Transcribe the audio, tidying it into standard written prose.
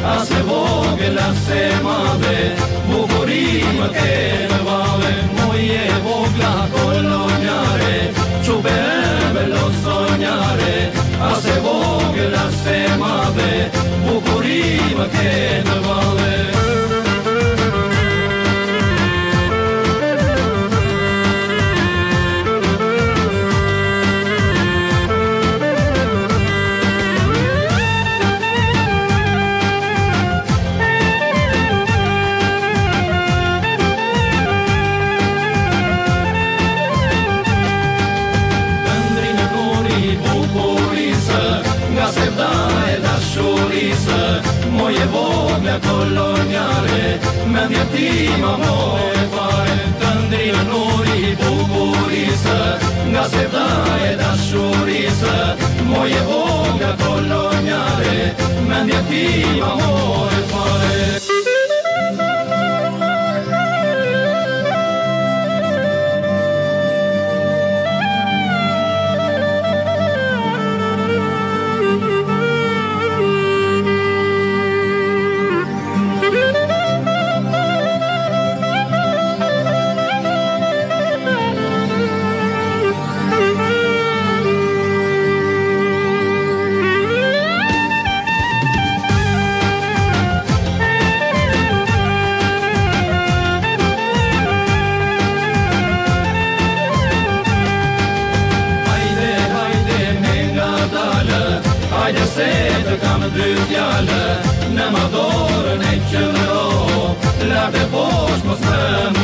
as e vogël as e madhe, bukurim ke në vale, moje vogla kolonjare, çube bello sognare, as e vogël as e madhe, bukurim ke në vale. Nga sevda e dashurisë, moje vogla kolonjare, mendja tima more fare, të ndrinë nuri bukurisë. Nga sevda e dashurisë, moje vogla kolonjare, mendja tima more fare. Hajde se të kam dy fjallë, në më dorën e qëndro, lartë e poshtë mos në